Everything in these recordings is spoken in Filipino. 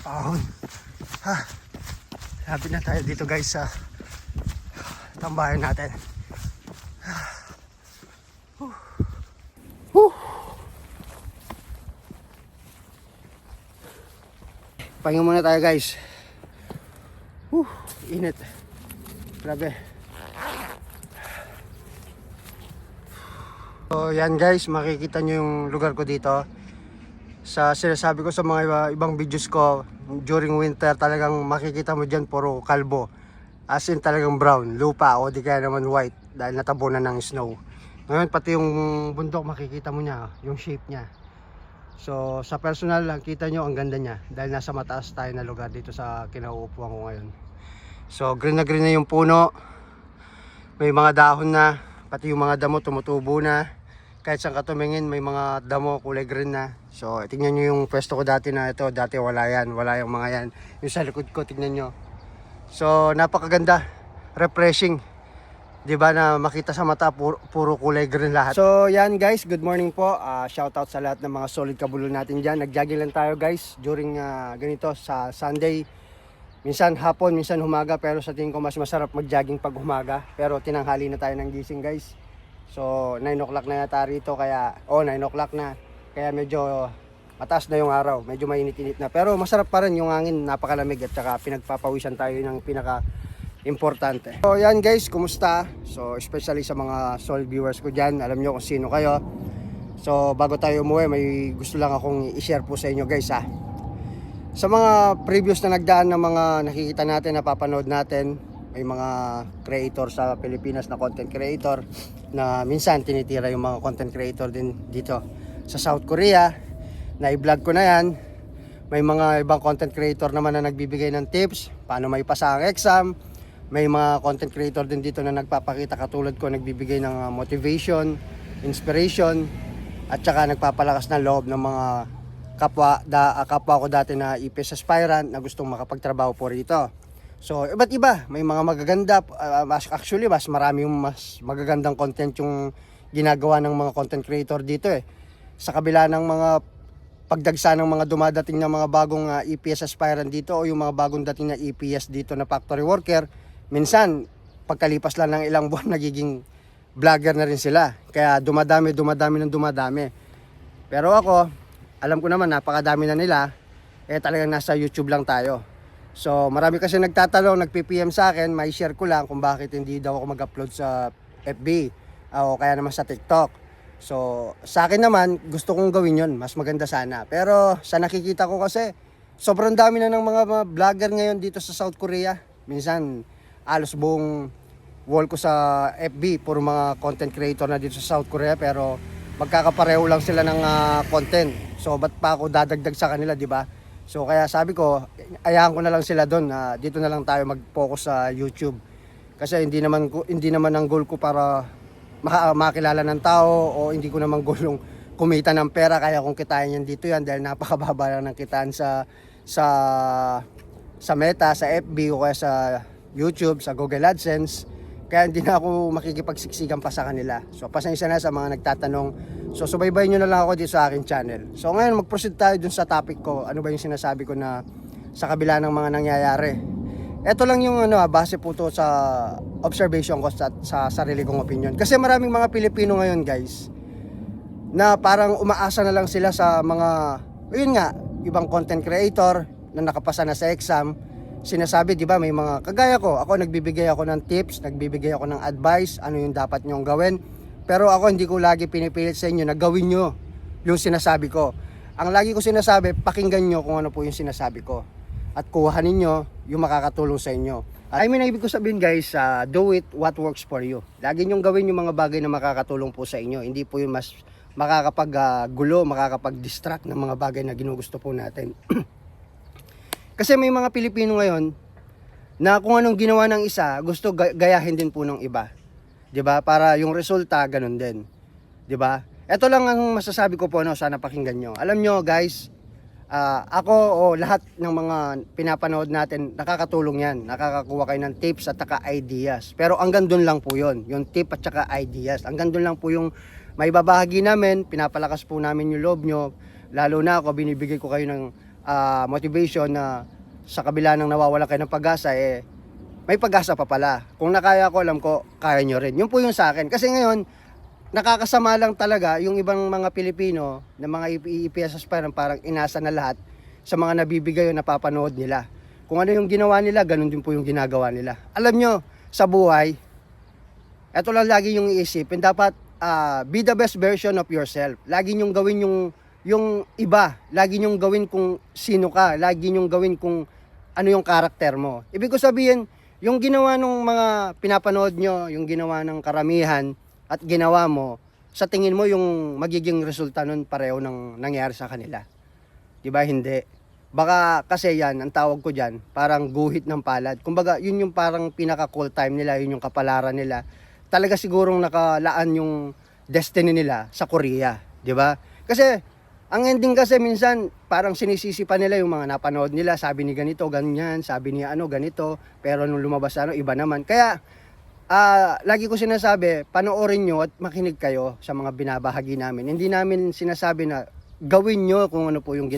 Ahon. Ha. Lapit na tayo dito guys sa tambayan natin. Pahinga muna tayo guys. Init. Grabe. So yan guys, makikita nyo yung lugar ko dito. Sa sinasabi ko sa mga ibang videos ko, during winter talagang makikita mo dyan puro kalbo. As in talagang brown, lupa o di kaya naman white dahil natabunan ng snow. Ngayon pati yung bundok makikita mo niya, yung shape niya. So sa personal lang kita nyo ang ganda niya dahil nasa mataas tayo na lugar dito sa kinauupuan ko ngayon. So green na yung puno. May mga dahon na, pati yung mga damo tumutubo na. Kahit saan ka tumingin may mga damo kulay green na. So tingnan nyo yung pwesto ko dati na ito. Dati wala yan, wala yung mga yan. Yung sa likod ko tingnan nyo. So napakaganda, refreshing, diba, na makita sa mata puro kulay green lahat. So yan guys, good morning po. Shout out sa lahat ng mga solid kabulol natin dyan. Nag-jogging lang tayo guys during ganito sa Sunday. Minsan hapon, minsan humaga, pero sa tingin ko mas masarap mag-jogging pag humaga. Pero tinanghali na tayo ng gising guys. So 9 o'clock na yata rito, kaya 9 o'clock na. Kaya medyo mataas na yung araw, medyo mainit-init na. Pero masarap pa rin yung hangin, napakalamig at saka pinagpapawisan tayo ng pinaka-importante. So yan guys, kumusta? So especially sa mga solid viewers ko dyan, alam nyo kung sino kayo. So bago tayo umuwi, may gusto lang akong i-share po sa inyo guys ha. Sa mga previous na nagdaan ng mga nakikita natin, napapanood natin, may mga creator sa Pilipinas na content creator na minsan tinitira yung mga content creator din dito sa South Korea. Na-i-vlog ko na yan. May mga ibang content creator naman na nagbibigay ng tips paano may pasa ang exam. May mga content creator din dito na nagpapakita katulad ko, nagbibigay ng motivation, inspiration, at saka nagpapalakas ng loob ng mga kapwa ko dati na IPS aspirant na gustong makapagtrabaho po rito. So iba't iba, may mga magaganda, mas marami yung mas magagandang content yung ginagawa ng mga content creator dito eh. Sa kabila ng mga pagdagsa ng mga dumadating na mga bagong EPS aspirant dito o yung mga bagong dating na EPS dito na factory worker, minsan pagkalipas lang ng ilang buwan nagiging vlogger na rin sila. Kaya dumadami. Pero ako, alam ko naman napakadami na nila, talagang nasa YouTube lang tayo. So marami kasi nagtatanong, nagpi-PM sa akin, may share ko lang kung bakit hindi daw ako mag-upload sa FB o kaya naman sa TikTok. So sa akin naman, gusto kong gawin yon, mas maganda sana. Pero sa nakikita ko kasi, sobrang dami na ng mga vlogger ngayon dito sa South Korea. Minsan, alos buong wall ko sa FB, puro mga content creator na dito sa South Korea, pero magkakapareho lang sila ng content. So ba't pa ako dadagdag sa kanila, di ba? So kaya sabi ko, ayahan ko na lang sila doon. Dito na lang tayo mag-focus sa YouTube. Kasi hindi naman ang goal ko para makilala ng tao, o hindi ko naman goal yung kumita ng pera. Kaya kung kitain yan dito yan dahil napakababa lang ng kitaan sa Meta, sa FB o kaya sa YouTube, sa Google AdSense. Kaya hindi na ako makikipagsiksikan pa sa kanila. So pasensya na sa mga nagtatanong. So subaybayin nyo na lang ako dito sa aking channel. So ngayon mag-proceed tayo dun sa topic ko. Ano ba yung sinasabi ko na sa kabila ng mga nangyayari. Ito lang yung base po to sa observation ko sa sarili kong opinion. Kasi maraming mga Pilipino ngayon guys, na parang umaasa na lang sila sa mga, yun nga, ibang content creator na nakapasa na sa exam. Sinasabi, di ba, may mga kagaya ko, ako nagbibigay ako ng tips, nagbibigay ako ng advice, ano yung dapat nyong gawin. Pero ako hindi ko lagi pinipilit sa inyo na gawin nyo yung sinasabi ko. Ang lagi ko sinasabi, pakinggan nyo kung ano po yung sinasabi ko. At kuhanin nyo yung makakatulong sa inyo. I mean, ibig ko sabihin guys, do it what works for you. Lagi nyong gawin yung mga bagay na makakatulong po sa inyo. Hindi po yung mas makakapag-gulo, makakapag-distract ng mga bagay na ginugusto po natin. Kasi may mga Pilipino ngayon na kung anong ginawa ng isa, gusto gayahin din po ng iba. 'Di ba? Para yung resulta ganun din. 'Di ba? Ito lang ang masasabi ko po, sana pakinggan nyo. Alam nyo guys, ako o lahat ng mga pinapanood natin, nakakatulong yan. Nakakakuha kayo ng tips at saka ideas. Pero hanggang doon lang po yun, yung tip at saka ideas. Hanggang doon lang po yung may babahagi namin, pinapalakas po namin yung loob nyo. Lalo na ako, binibigay ko kayo ng motivation na sa kabila ng nawawala kayo ng pag-asa, may pag-asa pa pala. Kung nakaya ko, alam ko, kaya nyo rin. Yun po yung sa akin. Kasi ngayon, nakakasama lang talaga yung ibang mga Pilipino na mga EPS aspirant, parang inasa na lahat sa mga nabibigay o napapanood nila. Kung ano yung ginawa nila, ganun din po yung ginagawa nila. Alam nyo, sa buhay, eto lang lagi yung iisipin, dapat be the best version of yourself. Lagi nyong gawin yung iba. Lagi nyong gawin kung sino ka. Lagi nyong gawin kung ano yung karakter mo. Ibig ko sabihin, yung ginawa ng mga pinapanood nyo, yung ginawa ng karamihan at ginawa mo, sa tingin mo yung magiging resulta nun pareho ng nangyari sa kanila. Diba? Hindi. Baka kasi yan, ang tawag ko dyan, parang guhit ng palad. Kumbaga, yun yung parang pinaka-cool time nila, yun yung kapalaran nila. Talaga sigurong nakalaan yung destiny nila sa Korea. Diba? Kasi, ang ending kasi minsan parang sinisisi pa nila yung mga napanood nila, sabi ni ganito, ganyan, sabi ni ano, ganito, pero nung lumabas ano, iba naman. Kaya lagi ko sinasabi, panoorin nyo at makinig kayo sa mga binabahagi namin. Hindi namin sinasabi na gawin nyo kung ano po yung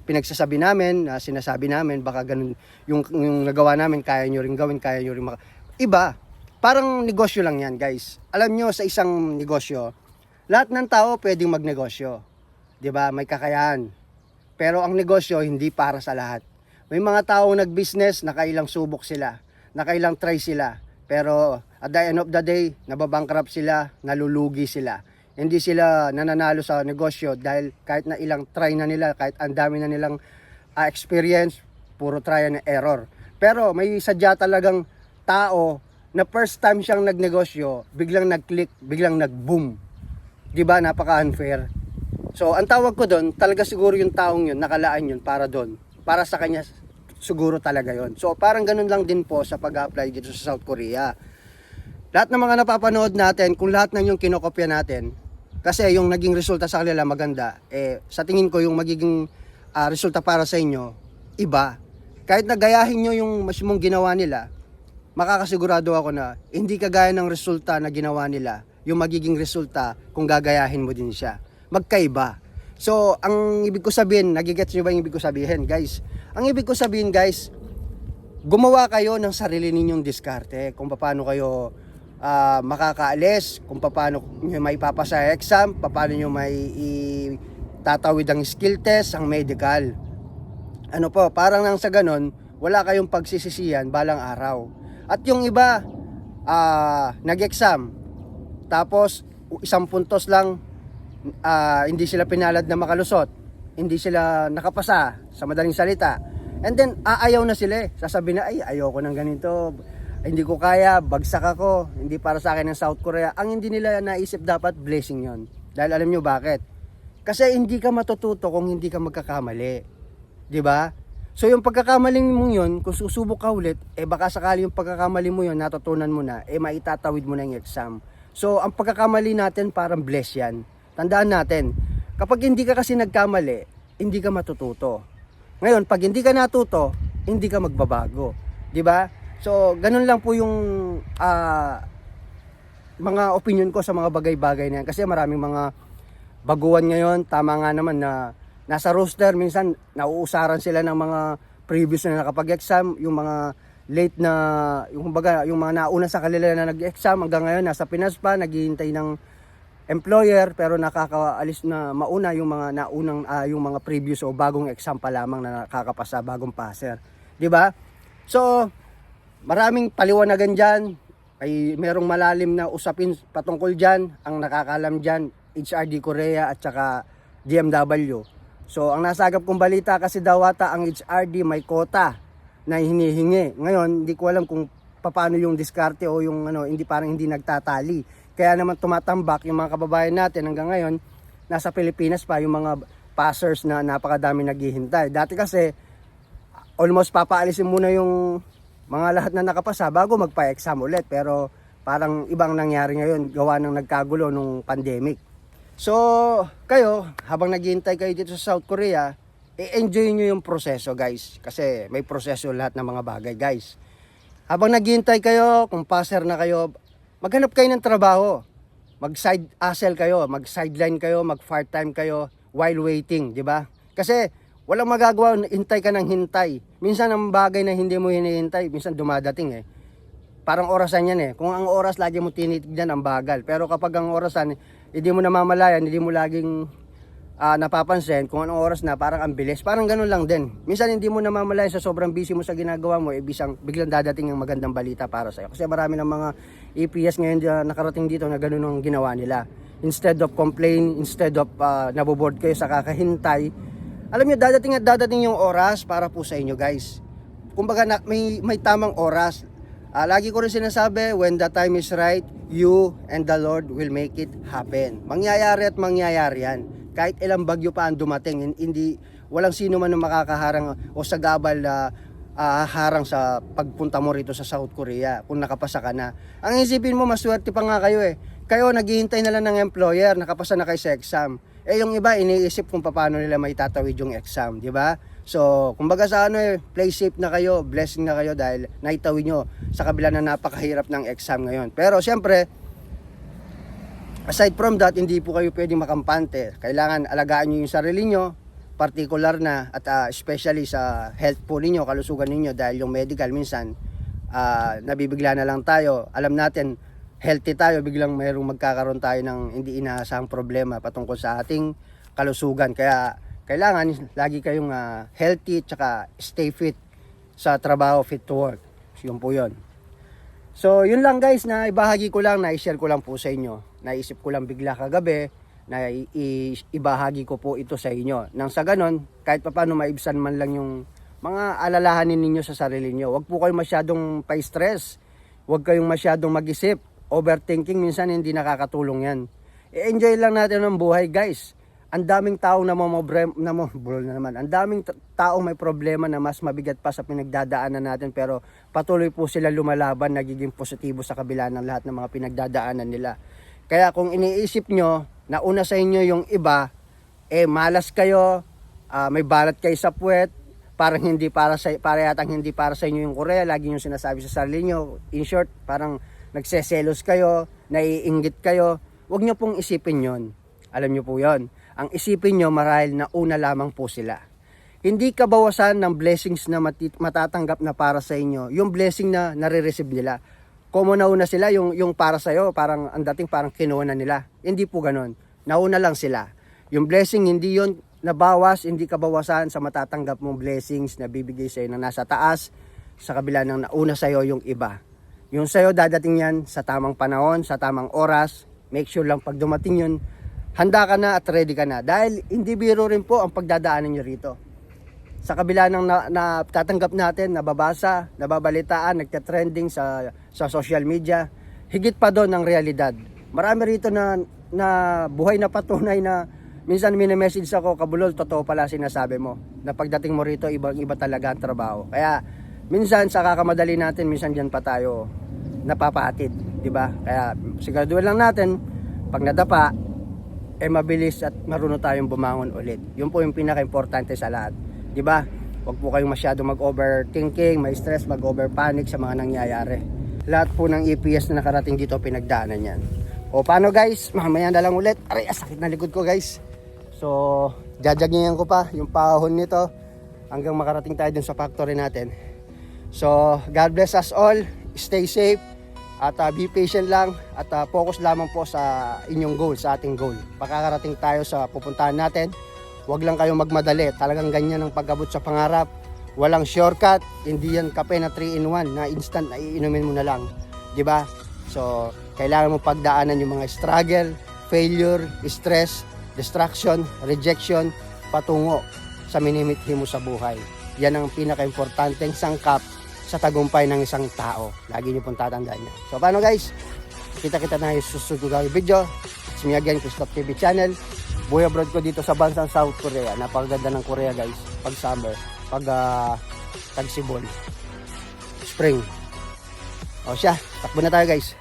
pinagsasabi namin, sinasabi namin, baka ganun yung nagawa namin, kaya nyo rin gawin, kaya nyo rin iba, parang negosyo lang yan, guys. Alam nyo, sa isang negosyo, lahat ng tao pwedeng magnegosyo. 'Di ba? May kakayahan. Pero ang negosyo hindi para sa lahat. May mga tao nag-business, nakailang subok sila, nakailang try sila, pero at the end of the day, nababankrupt sila, nalulugi sila. Hindi sila nananalo sa negosyo dahil kahit na ilang try na nila, kahit ang dami na nilang experience, puro try and error. Pero may sadya talagang tao na first time siyang nagnegosyo, biglang nag-click, biglang nag-boom. 'Di ba? Napaka-unfair. So, ang tawag ko doon, talaga siguro yung taong yun, nakalaan yun para doon. Para sa kanya, siguro talaga yun. So, parang ganun lang din po sa pag-apply dito sa South Korea. Lahat ng mga napapanood natin, kung lahat ng yung kinokopya natin, kasi yung naging resulta sa kanila maganda, sa tingin ko yung magiging resulta para sa inyo, iba. Kahit nagayahin nyo yung masimong ginawa nila, makakasigurado ako na hindi kagaya ng resulta na ginawa nila, yung magiging resulta kung gagayahin mo din siya. Magkaiba. So, ang ibig ko sabihin, nagigets nyo ba yung ibig ko sabihin, guys? Ang ibig ko sabihin, guys, gumawa kayo ng sarili ninyong diskarte kung paano kayo makakaalis, kung paano nyo may papasa exam, paano nyo may tatawid ang skill test, ang medical. Ano po, parang nang sa ganon, wala kayong pagsisisihan balang araw. At yung iba, nag-exam, tapos isang puntos lang, hindi sila pinalad na makalusot, hindi sila nakapasa sa madaling salita, and then aayaw na sila, sasabihin na, ay ayoko ng ganito, hindi ko kaya, bagsak ako, hindi para sa akin ng South Korea. Ang hindi nila naisip, dapat blessing yon. Dahil alam nyo bakit? Kasi hindi ka matututo kung hindi ka magkakamali, di ba? So yung pagkakamaling mo yun, kung susubok ka ulit, baka sakali yung pagkakamali mo yun, natutunan mo na, maitatawid mo na yung exam. So ang pagkakamali natin parang bless yan. Tandaan natin, kapag hindi ka kasi nagkamali, hindi ka matututo. Ngayon, pag hindi ka natuto, hindi ka magbabago. 'Di ba? So, ganun lang po yung mga opinion ko sa mga bagay-bagay na yan. Kasi maraming mga baguhan ngayon, tama nga naman na nasa roster, minsan nauusaran sila ng mga previous na nakapag-exam, yung mga late na, yung mga nauna sa kanila na nag-exam, hanggang ngayon nasa Pinas pa, naghihintay ng employer, pero nakakaalis na mauna yung mga naunang yung mga previous o bagong exam pa lamang na nakakapasa, bagong passer, 'di ba? So maraming paliwanagan diyan, ay merong malalim na usapin patungkol diyan. Ang nakakaalam diyan, HRD Korea at saka DMW. So ang nasagap kong balita kasi daw ata ang HRD may quota na hinihingi. Ngayon hindi ko alam kung paano yung diskarte o yung hindi, parang hindi nagtatali. Kaya naman tumatambak yung mga kababayan natin hanggang ngayon, nasa Pilipinas pa yung mga passers na napakadami naghihintay. Dati kasi, almost papaalisin muna yung mga lahat na nakapasa bago magpa-exam ulit. Pero parang ibang nangyari ngayon, gawa ng nagkagulo nung pandemic. So, kayo, habang naghihintay kayo dito sa South Korea, i-enjoy nyo yung proseso, guys. Kasi may proseso lahat ng mga bagay, guys. Habang naghihintay kayo, kung passer na kayo, maghanap kayo ng trabaho. Mag-side hustle kayo, mag-sideline kayo, mag-part-time kayo while waiting, di ba? Kasi Walang magagawa, hintay ka ng hintay. Minsan ang bagay na hindi mo hinihintay, minsan dumadating Parang orasan yan Kung ang oras lagi mo tinitignan, ang bagal. Pero kapag ang orasan, hindi mo namamalayan, hindi mo laging napapansin kung anong oras na, parang ang bilis. Parang ganun lang din. Minsan hindi mo namamalayan sa sobrang busy mo sa ginagawa mo, biglang dadating ang magandang balita para sa'yo. Kasi marami ng mga EPS ngayon nakarating dito na ganun ang ginawa nila. Instead of complain, instead of naboboard kayo sa kakahintay, alam nyo, dadating at dadating yung oras para po sa inyo, guys. Kumbaga may tamang oras. Lagi ko rin sinasabi, when the time is right, you and the Lord will make it happen. Mangyayari at mangyayari yan. Kahit ilang bagyo pa ang dumating, walang sino man ang makakaharang o sagabal na harang sa pagpunta mo rito sa South Korea kung nakapasa ka na. Ang isipin mo, maswerte pa nga kayo Kayo, naghihintay na lang ng employer, nakapasa na kayo sa exam. Yung iba, iniisip kung paano nila may tatawid yung exam, di ba? So, kumbaga sa play safe na kayo, blessing na kayo dahil naitawid nyo sa kabila na napakahirap ng exam ngayon. Pero siyempre, aside from that, hindi po kayo pwedeng makampante. Kailangan alagaan nyo yung sarili nyo, particular na at especially sa health po ninyo, kalusugan ninyo, dahil yung medical minsan, nabibigla na lang tayo. Alam natin, healthy tayo, biglang mayroong magkakaroon tayo ng hindi inaasahang problema patungkol sa ating kalusugan. Kaya kailangan lagi kayong healthy tsaka stay fit sa trabaho, fit to work. Yun po yun. So yun lang guys, na ibahagi ko lang, na-share ko lang po sa inyo. Naisip ko lang bigla kagabi na ibahagi ko po ito sa inyo. Nang sa ganon, kahit paano maibsan man lang yung mga alalahanin ninyo sa sarili nyo. Huwag po kayong masyadong pa-stress. Huwag kayong masyadong mag-isip. Overthinking minsan hindi nakakatulong yan. I-enjoy lang natin ang buhay guys. Ang daming taong ang daming taong may problema na mas mabigat pa sa pinagdadaanan natin, pero patuloy po sila lumalaban, nagiging positibo sa kabila ng lahat ng mga pinagdadaanan nila. Kaya kung iniisip nyo na una sa inyo yung iba, malas kayo, may balat kayo sa puwet, parang yatang hindi para sa inyo yung Korea, lagi nyo sinasabi sa sarili nyo. In short, parang nagseselos kayo, naiinggit kayo. Huwag nyo pong isipin yon. Alam nyo po yon. Ang isipin nyo marahil na una lamang po sila. Hindi kabawasan ng blessings na matatanggap na para sa inyo, yung blessing na nare-receive nila. Kung nauna sila, yung para sa'yo, parang ang dating parang kinuha na nila. Hindi po ganon. Nauna lang sila. Yung blessing, hindi yon nabawas, hindi kabawasan sa matatanggap mong blessings na bibigay sa'yo na nasa taas, sa kabila ng nauna sa'yo yung iba. Yung sa'yo, dadating yan sa tamang panahon, sa tamang oras. Make sure lang pag dumating yun, handa ka na at ready ka na. Dahil hindi biro rin po ang pagdadaanan nyo rito. Sa kabila ng natatanggap natin, nababasa, nababalitaan, nagtatrending sa social media, higit pa doon ang realidad. Marami rito na buhay na patunay na minsan mini-message ako, Kabulol, totoo pala sinasabi mo. Na pagdating mo rito, ibang-iba talaga ang trabaho. Kaya minsan sa kakamadali natin, minsan dyan pa tayo napapahatid, di ba? Kaya siguraduhin lang natin, pag nadapa, mabilis at marunong tayong bumangon ulit. Yun po yung pinaka-importante sa lahat. Di ba? Huwag po kayong masyadong mag-overthinking, may stress, mag-overpanic sa mga nangyayari. Lahat po ng EPS na nakarating dito, pinagdaanan yan. O paano guys? Mamaya na lang ulit. Aray, sakit na likod ko guys. So, jajagingin ko pa yung pahon nito hanggang makarating tayo dun sa factory natin. So, God bless us all. Stay safe. At be patient lang at focus lamang po sa inyong goal, sa ating goal. Pakakarating tayo sa pupuntahan natin. Huwag lang kayong magmadali. Talagang ganyan ang pag-abot sa pangarap. Walang shortcut. Hindi yan kape na 3-in-1 na instant na iinumin mo na lang. Diba? So, kailangan mo pagdaanan yung mga struggle, failure, stress, distraction, rejection, patungo sa minimithi mo sa buhay. Yan ang pinaka-importanteng sangkap sa tagumpay ng isang tao. Lagi niyo pong tatandaan niya. So paano guys? Kita-kita na yung susunod na video. It's me again, Christoph TV Channel. Buhay abroad ko dito sa bansang South Korea. Napakaganda ng Korea guys. Pag summer, pag tag-sibol, spring. O siya, takbo na tayo guys.